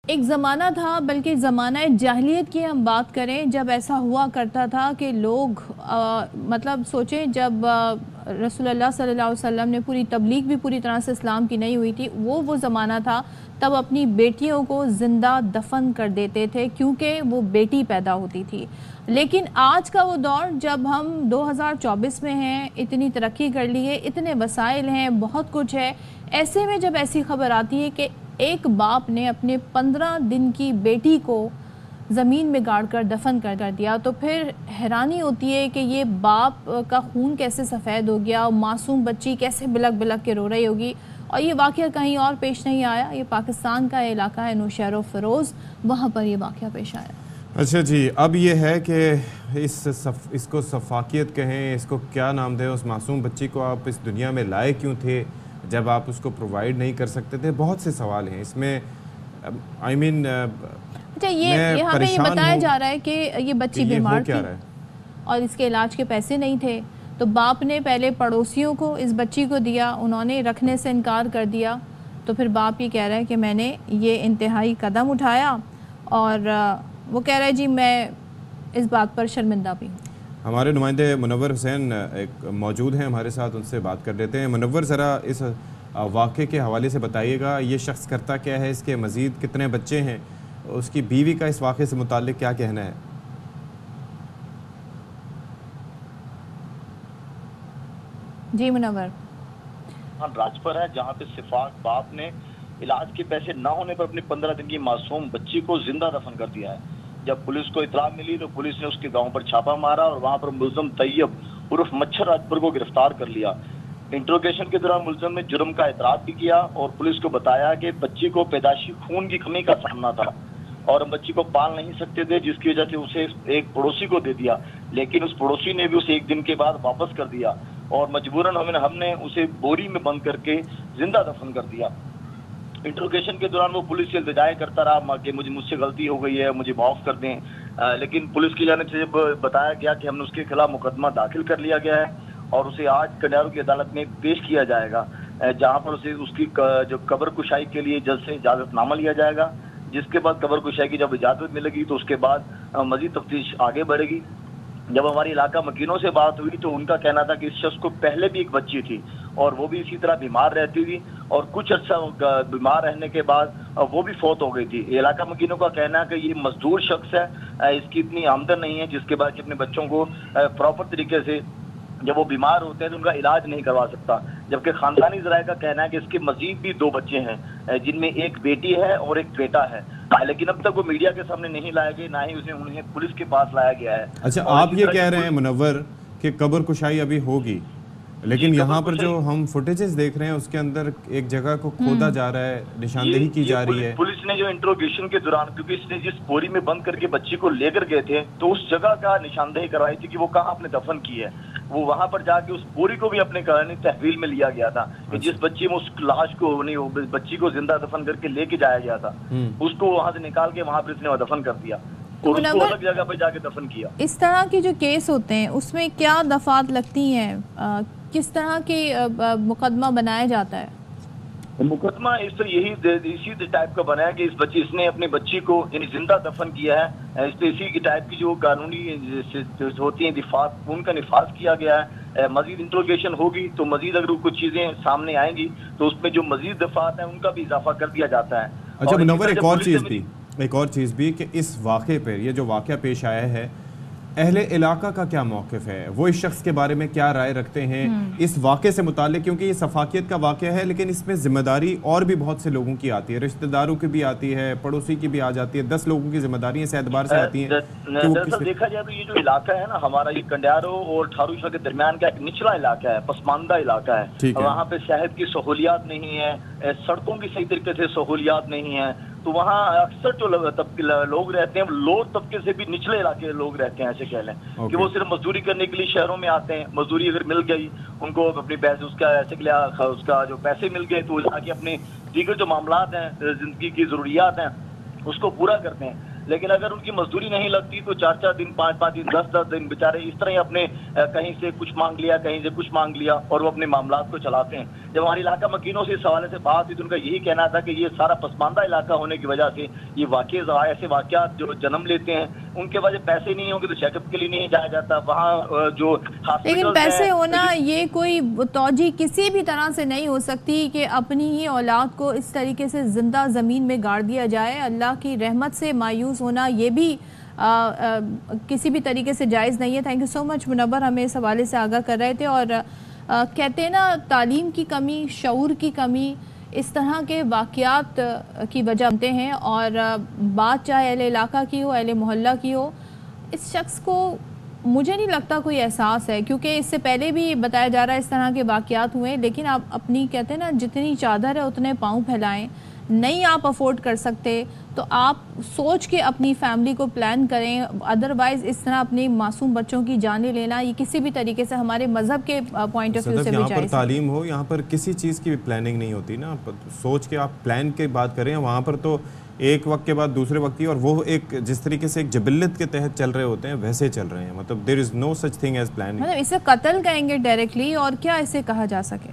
ایک زمانہ تھا، بلکہ زمانہ جاہلیت کی ہم بات کریں، جب ایسا ہوا کرتا تھا کہ لوگ مطلب سوچیں، جب رسول اللہ صلی اللہ علیہ وسلم نے پوری تبلیغ بھی پوری طرح سے اسلام کی نہیں ہوئی تھی، وہ زمانہ تھا تب اپنی بیٹیوں کو زندہ دفن کر دیتے تھے کیونکہ وہ بیٹی پیدا ہوتی تھی۔ لیکن آج کا وہ دور جب ہم 2024 میں ہیں، اتنی ترقی کر لی ہے، اتنے وسائل ہیں، بہت کچھ ہے، ایسے میں جب ایسی خبر آتی ہے کہ ایک باپ نے اپنے 15 دن کی بیٹی کو زمین میں گاڑ کر دفن کر دیا، تو پھر حیرانی ہوتی ہے کہ یہ باپ کا خون کیسے سفید ہو گیا، معصوم بچی کیسے بلک بلک کے رو رہی ہوگی۔ اور یہ واقعہ کہیں اور پیش نہیں آیا، یہ پاکستان کا علاقہ ہے نوشہر و فیروز، وہاں پر یہ واقعہ پیش آیا۔ اچھا جی، اب یہ ہے کہ اس کو سفاکیت کہیں، اس کو کیا نام دیں، اس معصوم بچی کو آپ اس دنیا میں لائے کیوں تھے جب آپ اس کو پرووائیڈ نہیں کر سکتے تھے؟ بہت سے سوال ہیں اس میں۔ اچھا، یہ ہمیں یہ بتایا جا رہا ہے کہ یہ بچی بیمار تھی اور اس کے علاج کے پیسے نہیں تھے، تو باپ نے پہلے پڑوسیوں کو اس بچی کو دیا، انہوں نے رکھنے سے انکار کر دیا، تو پھر باپ یہ کہہ رہا ہے کہ میں نے یہ انتہائی قدم اٹھایا، اور وہ کہہ رہا ہے جی میں اس بات پر شرمندہ بھی ہوں۔ ہمارے نمائندے منور حسین ایک موجود ہیں ہمارے ساتھ، ان سے بات کر لیتے ہیں۔ منور، ذرا اس واقعے کے حوالے سے بتائیے گا، یہ شخص کرتا کیا ہے، اس کے مزید کتنے بچے ہیں، اس کی بیوی کا اس واقعے سے متعلق کیا کہنا ہے؟ جی منور۔ راجپر ہے جہاں پہ شفاق باپ نے علاج کے پیسے نہ ہونے پر اپنی 15 دن کی معصوم بچی کو زندہ دفن کر دیا ہے۔ جب پولیس کو اطلاع ملی تو پولیس نے اس کے گاؤں پر چھاپا مارا اور وہاں پر ملزم طیب عرف مچھر راجپر کو گرفتار کر لیا۔ انٹروگیشن کے دوران ملزم نے جرم کا اعتراف بھی کیا اور پولیس کو بتایا کہ بچی کو پیدائشی خون کی کمی کا سامنا تھا اور ہم بچی کو پال نہیں سکتے تھے، جس کی وجہ سے اسے ایک پڑوسی کو دے دیا، لیکن اس پڑوسی نے بھی اسے ایک دن کے بعد واپس کر دیا اور مجبوراً ہم نے اسے بوری میں بند کر کے زندہ دفن کر دیا۔ انٹروگیشن کے دوران وہ پولیس سے التجائے کرتا رہا کہ مجھ سے غلطی ہو گئی ہے، مجھے معاف کر دیں، لیکن پولیس کی جانب سے بتایا گیا کہ ہم نے اس کے خلاف مقدمہ داخل کر لیا گیا ہے اور اسے آج کنڈیارو کی عدالت میں پیش کیا جائے گا، جہاں پر اسے اس کی جو قبر کشائی کے لیے جلد سے اجازت نامہ لیا جائے گا، جس کے بعد قبر کشائی کی جب اجازت ملے گی تو اس کے بعد مزید تفتیش آگے بڑھے گی۔ جب ہماری علاقہ مکینوں سے بات ہوئی تو ان کا کہنا تھا کہ اس شخص کو پہلے بھی ایک بچی تھی اور وہ بھی اسی طرح بیمار رہتی تھی اور کچھ عرصہ بیمار رہنے کے بعد وہ بھی فوت ہو گئی تھی۔ علاقہ مکینوں کا کہنا ہے کہ یہ مزدور شخص ہے، اس کی اتنی آمدن نہیں ہے جس کے بعد اپنے بچوں کو پراپر طریقے سے جب وہ بیمار ہوتے ہیں تو ان کا علاج نہیں کروا سکتا، جبکہ خاندانی ذرائع کا کہنا ہے کہ اس کے مزید بھی 2 بچے ہیں جن میں ایک بیٹی ہے اور ایک بیٹا ہے، لیکن اب تک وہ میڈیا کے سامنے نہیں لائے گئے، نہ ہی انہیں پولیس کے پاس لایا گیا ہے۔ اچھا، آپ یہ کہہ رہے ہیں منور کہ قبر کشائی ابھی ہوگی، لیکن یہاں پر جو ہم فوٹیجز دیکھ رہے ہیں اس کے اندر ایک جگہ کو کھودا جا رہا ہے، نشاندہی کی جا رہی ہے۔ پولیس نے جو انٹروگیشن کے دوران، کیونکہ اس نے جس بوری میں بند کر کے بچی کو لے کر گئے تھے تو اس جگہ کا نشاندہی کروائی تھی کہ وہ کہاں اپنے دفن کی ہے، وہ وہاں پر جا کے اس بوری کو بھی اپنے تحویل میں لیا گیا تھا کہ جس بچی میں اس لاش کو بچی کو زندہ دفن کر کے لے کے جایا گیا تھا، اس کو وہاں سے نکال کے وہاں پہ اس نے دفن کر دیا اور اس کو الگ جگہ پہ جا کے دفن کیا۔ اس طرح کے جو کیس ہوتے ہیں اس میں کیا دفعات لگتی ہیں، کس طرح کے مقدمہ بنایا جاتا ہے؟ مقدمہ اسی ٹائپ کا بنا ہے کہ اس نے اپنی بچی کو یعنی زندہ دفن کیا ہے، اس پہ اسی کی ٹائپ کی جو قانونی ہوتی ہیں دفعات ان کا نفاذ کیا گیا ہے۔ مزید انٹروگیشن ہوگی تو مزید اگر کچھ چیزیں سامنے آئیں گی تو اس میں جو مزید دفعات ہیں ان کا بھی اضافہ کر دیا جاتا ہے۔ اچھا منور، ایک اور چیز بھی کہ اس واقعے پر یہ جو واقعہ پیش آیا ہے، اہل علاقہ کا کیا موقف ہے، وہ اس شخص کے بارے میں کیا رائے رکھتے ہیں اس واقعے سے متعلق؟ کیونکہ یہ سفاکیت کا واقعہ ہے لیکن اس میں ذمہ داری اور بھی بہت سے لوگوں کی آتی ہے، رشتہ داروں کی بھی آتی ہے، پڑوسی کی بھی آ جاتی ہے، 10 لوگوں کی ذمہ داری اس اعتبار سے آتی ہیں۔ دراصل دیکھا جائے تو یہ جو علاقہ ہے نا ہمارا، یہ کنڈیارو اور ٹھارو شاہ کے درمیان کا ایک نچلا علاقہ ہے، پسماندہ علاقہ ہے، وہاں پہ صحت کی سہولیات نہیں ہے، سڑکوں کی صحیح طریقے سے سہولیات نہیں ہیں، تو وہاں اکثر جو لوگ رہتے ہیں لوور طبقے سے بھی نچلے علاقے لوگ رہتے ہیں، ایسے کہہ لیں کہ وہ صرف مزدوری کرنے کے لیے شہروں میں آتے ہیں، مزدوری اگر مل گئی ان کو اپنی اس کا جو پیسے مل گئے تو وہ جا کے اپنے دیگر جو معاملات ہیں زندگی کی ضروریات ہیں اس کو پورا کرتے ہیں، لیکن اگر ان کی مزدوری نہیں لگتی تو 4-4 دن 5-5 دن 10-10 دن بیچارے اس طرح ہی اپنے کہیں سے کچھ مانگ لیا کہیں سے کچھ مانگ لیا اور وہ اپنے معاملات کو چلاتے ہیں. جب ہماری علاقہ مکینوں سے اس حوالے سے بات ہوئی تو ان کا یہی کہنا تھا کہ یہ سارا پسماندہ علاقہ ہونے کی وجہ سے یہ ایسے واقعات جو جنم لیتے ہیں, ان کے وجہ پیسے نہیں ہوں گے تو چیک اپ کے لیے نہیں جایا جاتا. وہاں جو لیکن پیسے ہونا یہ کوئی توجہ کسی بھی طرح سے نہیں ہو سکتی کہ اپنی ہی اولاد کو اس طریقے سے زندہ زمین میں گاڑ دیا جائے. اللہ کی رحمت سے مایوس ہونا یہ بھی کسی بھی طریقے سے جائز نہیں ہے. تھینک یو سو مچ منور, ہمیں اس حوالے سے آگاہ کر رہے تھے. اور کہتے ہیں نا تعلیم کی کمی, شعور کی کمی, اس طرح کے واقعات کی وجہ بنتے ہیں. اور بات چاہے اہل علاقہ کی ہو, اہل محلہ کی ہو, اس شخص کو مجھے نہیں لگتا کوئی احساس ہے, کیونکہ اس سے پہلے بھی بتایا جا رہا ہے اس طرح کے واقعات ہوئے. لیکن آپ اپنی کہتے ہیں نا جتنی چادر ہے اتنے پاؤں پھیلائیں. نہیں آپ افورڈ کر سکتے تو آپ سوچ کے اپنی فیملی کو پلان کریں. ادروائز اس طرح اپنے معصوم بچوں کی جانیں لینا یہ کسی بھی طریقے سے ہمارے مذہب کے پوائنٹ آف ویو سے بھی جائز ہے. یہاں پر تعلیم ہو, یہاں پر کسی چیز کی پلاننگ نہیں ہوتی نا. سوچ کے آپ پلان کے بات کریں. وہاں پر تو ایک وقت کے بعد دوسرے وقت کی, اور وہ ایک جس طریقے سے ایک جبلت کے تحت چل رہے ہوتے ہیں ویسے چل رہے ہیں. مطلب there is no such thing as planning. مطلب اسے قتل کہیں گے ڈائریکٹلی, اور کیا اسے کہا جا سکے.